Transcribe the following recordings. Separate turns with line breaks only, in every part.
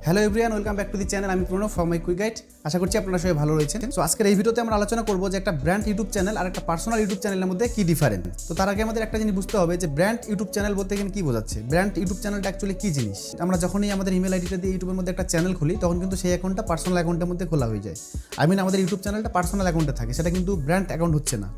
Hello everyone, welcome back to the channel. আমি Pranab from my quick guide. আশা করছি আপনারা সবাই ভালো রয়েছেন। সো আজকের এই ভিডিওতে আমরা আলোচনা করব যে একটা ব্র্যান্ড ইউটিউব চ্যানেল আর একটা পার্সোনাল ইউটিউব চ্যানেলের মধ্যে কি ডিফারেন্স। তো তার আগে আমাদের একটা জিনিস বুঝতে হবে যে ব্র্যান্ড ইউটিউব চ্যানেল বলতে এখানে কি বোঝাচ্ছে, ব্র্যান্ড ইউটিউব চ্যানেলটা অ্যাকচুয়ালি কি জিনিস। আমরা যখনই আমাদের ইমেল আইডিটা দিয়ে ইউটিউবের মধ্যে একটা চ্যানেল খুলি তখন কিন্তু সেই অ্যাকাউন্টটা পার্সোনাল অ্যাকাউন্টের মধ্যে খোলা হয়ে যায়। আমাদের ইউটিউব চ্যানেলটা পার্সোনাল অ্যাকাউন্টে থাকে, সেটা কিন্তু ব্র্যান্ড অ্যাকাউন্ট হচ্ছে না।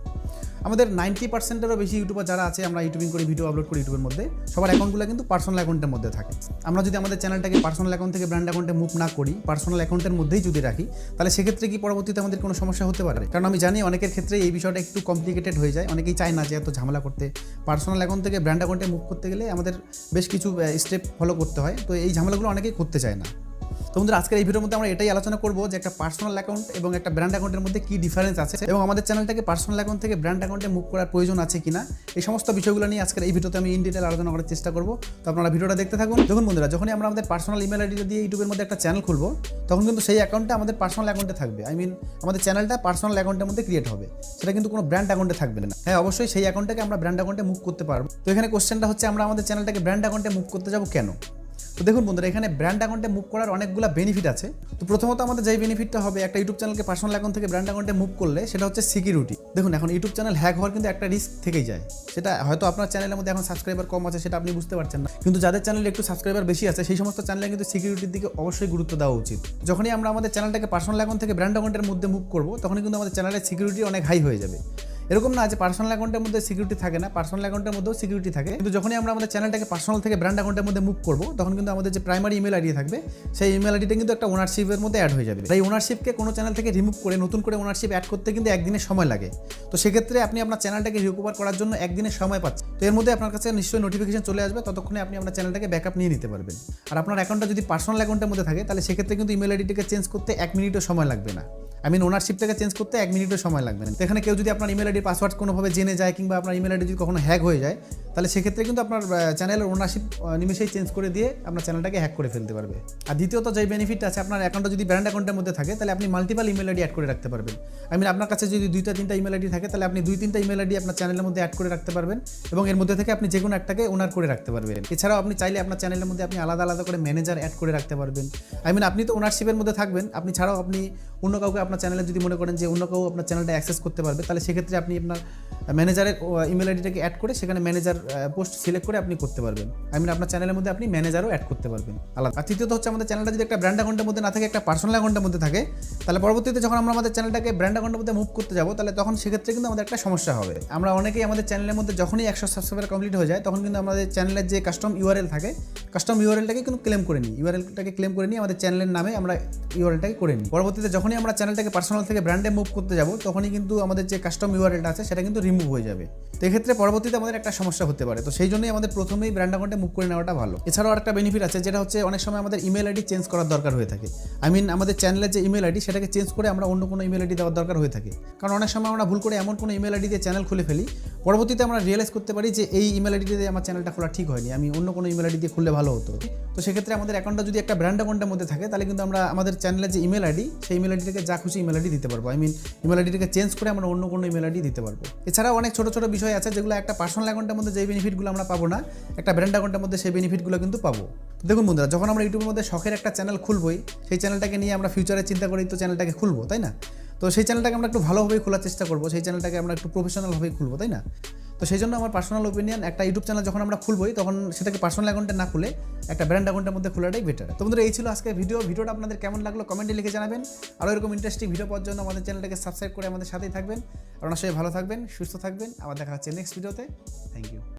আমাদের 90%-এরও বেশি ইউটিউবার যারা আছে, আমরা ইউটিউবিং করি, ভিডিও আপলোড করি ইউটিউবের মধ্যে, সবার অ্যাকাউন্টগুলো কিন্তু পার্সোনাল অ্যাকাউন্টের মধ্যে থাকে। আমরা যদি আমাদের চ্যানেলটাকে পার্সোনাল অ্যাকাউন্ট থেকে ব্র্যান্ড অ্যাকাউন্টে মুভ না করি, পার্সোনাল অ্যাকাউন্টের মধ্যেই যদি রাখি, তাহলে সেক্ষেত্রে কি পরবর্তীতে আমাদের কোনো সমস্যা হতে পারে? কারণ আমি জানি অনেকের ক্ষেত্রে এই বিষয়টা একটু কমপ্লিকেটেড হয়ে যায়, অনেকেই চায় না যে এত ঝামেলা করতে। পার্সোনাল অ্যাকাউন্ট থেকে ব্র্যান্ড অ্যাকাউন্টে মুভ করতে গেলে আমাদের বেশ কিছু স্টেপ ফলো করতে হয়, তো এই ঝামেলাগুলো অনেকেই করতে চায় না। তো বন্ধুরা, আজকের এই ভিডিওর মধ্যে আমরা এটাই আলোচনা করবো যে একটা পার্সোনাল অ্যাকাউন্ট এবং একটা ব্র্যান্ড অ্যাকাউন্টের মধ্যে কি ডিফারেন্স আছে এবং আমাদের চ্যানেলটাকে পার্সোনাল অ্যাকাউন্ট থেকে ব্র্যান্ড অ্যাকাউন্টে মুভ করার প্রয়োজন আছে কিনা, এই সমস্ত বিষয়গুলো নিয়ে আজকের এই ভিডিওতে আমি ইন ডিটেল আলোচনা করার চেষ্টা করবো। তো আপনারা ভিডিওটা দেখতে থাকুন। দেখুন বন্ধুরা, যখনই আমরা আমাদের পার্সোনাল ইমেল আইডিটা দিয়ে ইউটিউবের মধ্যে একটা চ্যানেল খুলবো, তখন কিন্তু সেই অ্যাকাউন্টটা আমাদের পার্সোনাল অ্যাকাউন্টে থাকবে। আমাদের চ্যানেলটা পার্সোনাল অ্যাকাউন্টের মধ্যে ক্রিয়েট হবে, সেটা কিন্তু কোনো ব্র্যান্ড অ্যাকাউন্টে থাকবে না। হ্যাঁ, অবশ্যই সেই অ্যাকাউন্টটাকে আমরা ব্র্যান্ড অ্যাকাউন্টে মুভ করতে পারবো। তো এখানে কোশ্চেনটা হচ্ছে, আমরা আমাদের চ্যানেলটাকে ব্র্যান্ড অ্যাকাউন্টে মুভ করতে যাবো কেন? তো দেখুন বন্ধুরা, এখানে ব্র্যান্ড অ্যাকাউন্টে মুভ করার অনেকগুলো বেনিফিট আছে। তো প্রথমত আমাদের যেই বেনিফিটটা হবে একটা ইউটিউব চ্যানেলকে পার্সোনাল অ্যাকাউন্ট থেকে ব্র্যান্ড অ্যাকাউন্টে মুভ করলে, সেটা হচ্ছে সিকিউরিটি। দেখুন, এখন ইউটিউব চ্যানেল হ্যাক হওয়ার কিন্তু একটা রিস্ক থেকেই যায়। সেটা হয়তো আপনার চ্যানেলের মধ্যে এখন সাবস্ক্রাইবার কম আছে, সেটা আপনি বুঝতে পারছেন না, কিন্তু যাদের চ্যানেলে একটু সাবস্ক্রাইবার বেশি আছে, সেই সমস্ত চ্যানেলে কিন্তু সিকিউরিটির দিকে অবশ্যই গুরুত্ব দেওয়া উচিত। যখনই আমরা আমাদের চ্যানেলটাকে পার্সোনাল অ্যাকাউন্ট থেকে ব্র্যান্ড অ্যাকাউন্টের মধ্যে মুভ করবো, তখনই কিন্তু আমাদের চ্যানেলের সিকিউরিটি অনেক হাই হয়ে যাবে। এরকম না যে পার্সোনাল অ্যাকাউন্টের মধ্যে সিকিউরিটি থাকে না, পার্সোনাল অ্যাকাউন্টের মধ্যেও সিকিউরিটি থাকে। কিন্তু যখনই আমরা আমাদের চ্যানেলটাকে পার্সোনাল থেকে ব্র্যান্ড অ্যাকাউন্টের মধ্যে মুভ করবো, তখন কিন্তু আমাদের যে প্রাইমারি ইমেল আইডি থাকবে, সেই ইমেল আইডিটা কিন্তু একটা ওনারশিপের মধ্যে অ্যাড হয়ে যাবে। এই ওনারশিপকে কোনো চ্যানেল থেকে রিমুভ করে নতুন করে ওনারশিপ অ্যাড করতে কিন্তু একদিনের সময় লাগে। তো সেক্ষেত্রে আপনি আপনার চ্যানেলটাকে রিকভার করার জন্য একদিনের সময় পাচ্ছেন। তো এর মধ্যে আপনার কাছে নিশ্চয়ই নোটিফিকেশন চলে আসবে, ততক্ষণে আপনি আপনার চ্যানেলটাকে ব্যাকআপ নিয়ে নিতে পারবেন। আর আপনার অ্যাকাউন্টটা যদি পার্সোনাল অ্যাকাউন্টের মধ্যে থাকে, তাহলে সেক্ষেত্রে কিন্তু ইমেল আইডিটাকে চেঞ্জ করতে 1 মিনিটও সময় লাগবে না। ওনারশিপটাকে চেঞ্জ করতে 1 মিনিটও সময় লাগবে না। এখানে কেউ যদি আপনার ইমেল আইডির পাসওয়ার্ড কোনোভাবে জেনে যায়, কিংবা আপনার ইমেল আইডি যদি কখনো হ্যাক হয়ে যায়, তাহলে সেক্ষেত্রে কিন্তু আপনার চ্যানেলের ওনারশিপ নিমেষেই চেঞ্জ করে দিয়ে আপনার চ্যানেলটাকে হ্যাক করে ফেলতে পারবে। আর দ্বিতীয়ত যে বেনিফিট আছে, আপনার অ্যাকাউন্টটা যদি ব্র্যান্ড অ্যাকাউন্টের মধ্যে থাকে, তাহলে আপনি মাল্টিপল ইমেল আইডি অ্যাড করে রাখতে পারবেন। আপনার কাছে যদি 2-3টা ইমেল আইডি থাকে, তাহলে আপনি 2-3টা ইমেল আইডি আপনার চ্যানেলের মধ্যে অ্যাড করে রাখতে পারবেন এবং এর মধ্যে থেকে আপনি যে কোনো একটাকে ওনার করে রাখতে পারবেন। এছাড়াও আপনি চাইলে আপনার চ্যানেলের মধ্যে আপনি আলাদা আলাদা করে ম্যানেজার অ্যাড করে রাখতে পারবেন। আপনি তো ওনারশিপের মধ্যে থাকবেন, আপনি ছাড়াও আপনি অন্য কাউকে আপনার চ্যানেলে যদি মনে করেন যে অন্য কেউ আপনার চ্যানেলটা অ্যাক্সেস করতে পারবে, তাহলে সেক্ষেত্রে আপনি আপনার ম্যানেজারের ইমেল আইডিটাকে অ্যাড করে সেখানে ম্যানেজার পোস্ট সিলেক্ট করে আপনি করতে পারবেন। আপনার চ্যানেলের মধ্যে আপনি ম্যানেজারও অ্যাড করতে পারবেন আলাদা। আর তৃতীয়ত হচ্ছে, আমাদের চ্যানেলটা যদি একটা ব্র্যান্ড অ্যাকাউন্টের মধ্যে না থাকে, একটা পার্সোনাল অ্যাকাউন্টের মধ্যে থাকে, তাহলে পরবর্তীতে যখন আমরা আমাদের চ্যানেলটাকে ব্র্যান্ড অ্যাকাউন্টের মধ্যে মুভ করতে যাবো, তাহলে তখন সেক্ষেত্রে কিন্তু আমাদের একটা সমস্যা হবে। আমরা অনেকেই আমাদের চ্যানেলের মধ্যে যখনই 100 সাবস্ক্রাইবার কমপ্লিট হয়ে যায়, তখন কিন্তু আমাদের চ্যানেলের যে কাস্টম ইউআরএল থাকে, কাস্টম ইউআরএলটাকে কিন্তু ক্লেম করে নিই। ইউআরএলটাকে ক্লেম করে নিয়ে আমাদের চ্যানেলের নামে আমরা ইউআরএলটাকে করে নিই। পরবর্তীতে যখনই আমরা চ্যানেলটাকে পার্সোনাল থেকে ব্র্যান্ডে মুভ করতে যাবো, তখনই কিন্তু আমাদের যে কাস্টম ইউআরএলটা আছে, সেটা কিন্তু রিমুভ হয়ে যাবে। তো এক্ষেত্রে পরবর্তীতে আমাদের একটা সমস্যা হতে পারে। তো সেই জন্যই আমাদের প্রথমেই ব্র্যান্ড অ্যাকাউন্টে মুভ করে নেওয়াটা ভালো। এছাড়াও আরেকটা বেনিফিট আছে, যেটা হচ্ছে অনেক সময় আমাদের ইমেল আইডি চেঞ্জ করার দরকার হয়ে থাকে। আমাদের চ্যানেলের যে ইমেল আইডি, সেটাকে চেঞ্জ করে আমরা অন্য কোনো ইমেল আইডি দেওয়ার দরকার হয়ে থাকে। কারণ অনেক সময় আমরা ভুল করে এমন কোনো ইমেল আইডি দিয়ে চ্যানেল খুলে ফেলি, পরবর্তীতে আমরা রিয়েলাইজ করতে পারি যে এই ইমেল আইডি দিয়ে আমার চ্যানেলটা খোলা ঠিক হয়নি, আমি অন্য কোনো ইমেল আইডি দিয়ে খুললে ভালো হতো। তো সেক্ষেত্রে আমাদের অ্যাকাউন্টটা যদি একটা ব্র্যান্ড অ্যাকাউন্টের মধ্যে থাকে, তাহলে কিন্তু আমরা আমাদের চ্যানেলের যে ইমেল আইডি, সেই ইমেল আইডিটাকে যা খুশি ইমেল আইডি দিতে পারবো। ইমেল আইডিটাকে চেঞ্জ করে আমরা অন্য কোনো ইমেল আইডি দিতে পারবো। এছাড়াও অনেক ছোটো ছোটো বিষয় আছে, যেগুলো একটা পার্সোনাল অ্যাকাউন্টের মধ্যে যে বেনিফিটগুলো আমরা পাবো না, একটা ব্র্যান্ড অ্যাকাউন্টের মধ্যে সেই বেনিফিটগুলো কিন্তু পাবো। দেখুন বন্ধুরা, যখন আমরা ইউটিউবের মধ্যে শখের একটা চ্যানেল খুলবই, সেই চ্যানেলটাকে নিয়ে আমরা ফিউচারে চিন্তা করেই তো চ্যানেলটাকে খুলবো, তাই না? তো সেই চ্যানেলটাকে আমরা একটু ভালোভাবেই খোলার চেষ্টা করবো, সেই চ্যানেলটাকে আমরা একটু প্রফেশনালভাবেই খুলবো, তাই না? তো সেই জন্য আমার পার্সোনাল ওপিনিয়ন, একটা ইউটিউব চ্যানেল যখন আমরা খুলবই, তখন সেটাকে পার্সোনাল অ্যাকাউন্টে না খুলে একটা ব্র্যান্ড অ্যাকাউন্টের মধ্যে খোলাটাই বেটার। তো বন্ধুরা, এই ছিল আজকের ভিডিওটা আপনাদের কেমন লাগলো কমেন্টে লিখে জানাবেন। আরও এরকম ইন্টারেস্টিং ভিডিও পাওয়ার জন্য আমাদের চ্যানেলটাকে সাবস্ক্রাইব করে আমাদের সাথেই থাকবেন। আপনারা সবাই ভালো থাকবেন, সুস্থ থাকবেন। আবার দেখা হচ্ছে নেক্সট ভিডিওতে। Thank you.